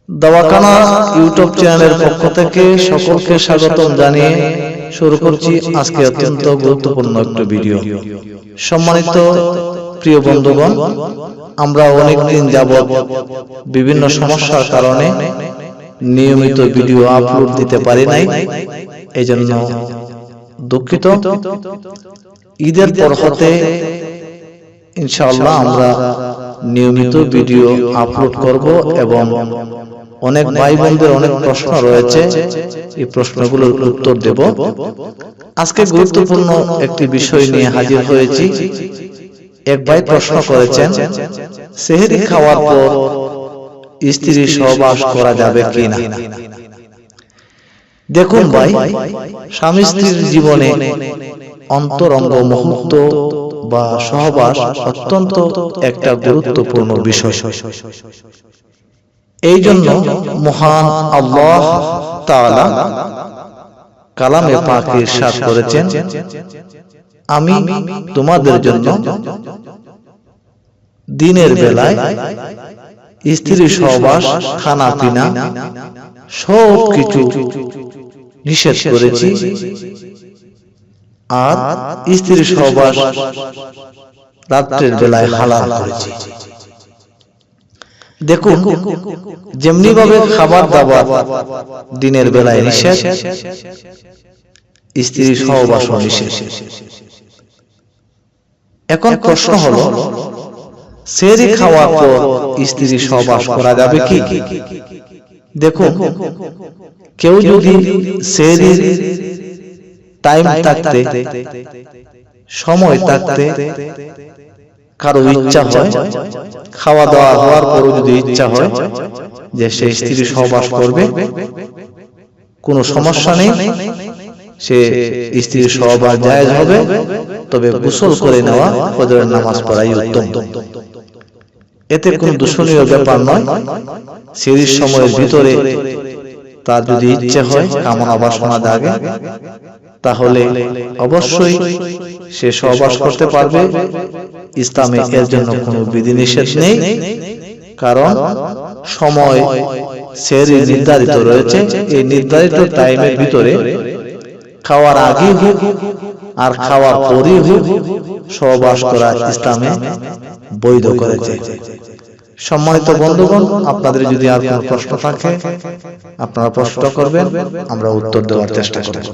Dawakhana YouTube চ্যানেলের পক্ষ থেকে সকলকে স্বাগতম জানিয়ে শুরু করছি আজকে অত্যন্ত গুরুত্বপূর্ণ একটা ভিডিও। সম্মানিত প্রিয় বন্ধুগণ, আমরা অনেকদিন যাবৎ বিভিন্ন সমস্যার কারণে নিয়মিত ভিডিও আপলোড দিতে পারি নাই, এজন্য দুঃখিত। ঈদের পর হতে ইনশাআল্লাহ আমরা নিয়মিত ভিডিও আপলোড করব এবং অনেক ভাই বোনদের অনেক প্রশ্ন রয়েছে, এই প্রশ্নগুলোর উত্তর দেব। আজকে গুরুত্বপূর্ণ একটি বিষয় নিয়ে হাজির হয়েছি। এক ভাই প্রশ্ন করেছেন, সেহরি খাওয়ার পর স্ত্রী সহবাস করা যাবে কিনা। দেখুন ভাই, স্বামী স্ত্রীর জীবনে অন্তরঙ্গ মুহূর্ত বা সহবাস অত্যন্ত একটা গুরুত্বপূর্ণ বিষয়। এই জন্য মহান আল্লাহ তাআলা কালামে পাকে ইরশাদ করেছেন, আমি তোমাদের জন্য দিনের বেলায় স্ত্রী সহবাস, খানা পিনা সব কিছু নিষেধ করেছি, আর স্ত্রী সহবাস রাত্রের বেলায় হালাল করেছি। দেখুন, যেমনি ভাবে খাবার দাবার দিনের বেলায় নিষেধ, স্ত্রী সহবাস নিষেধ। এখন প্রশ্ন হলো, সেহরি খাওয়ার পর স্ত্রী সহবাস করা যাবে কি? দেখুন, কেউ যদি সেহরির টাইম থাকতে, সময় থাকতে কারো ইচ্ছা হয়, খাওয়া দাওয়া হওয়ার পরও যদি ইচ্ছা হয় যে সে স্ত্রী সহবাস করবে, কোনো সমস্যা নেই, সে স্ত্রীর সহবাস জায়েজ হবে। তবে গোসল করে নেওয়া, ফজরের নামাজ পড়াই উত্তম। এতে কোনো দূষণীয় ব্যাপার নয়। সেহরির সময়ের ভিতরে তার যদি ইচ্ছে হয়, কামনা বাসনা জাগে, তাহলে অবশ্যই সে সহবাস করতে পারবে। ইসলামে এর জন্য কোনো বিধিনিষেধ নেই, কারণ সময় সেহরি নির্ধারিত রয়েছে। এই নির্ধারিত টাইমের ভিতরে খাওয়ার আগে হোক আর খাওয়ার পরে হোক, সহবাস করা ইসলামে বৈধ করেছে। সম্মানিত বন্ধুগণ, আপনাদের যদি আর কোনো প্রশ্ন থাকে আপনারা প্রশ্ন করবেন, আমরা উত্তর দেওয়ার চেষ্টা করব।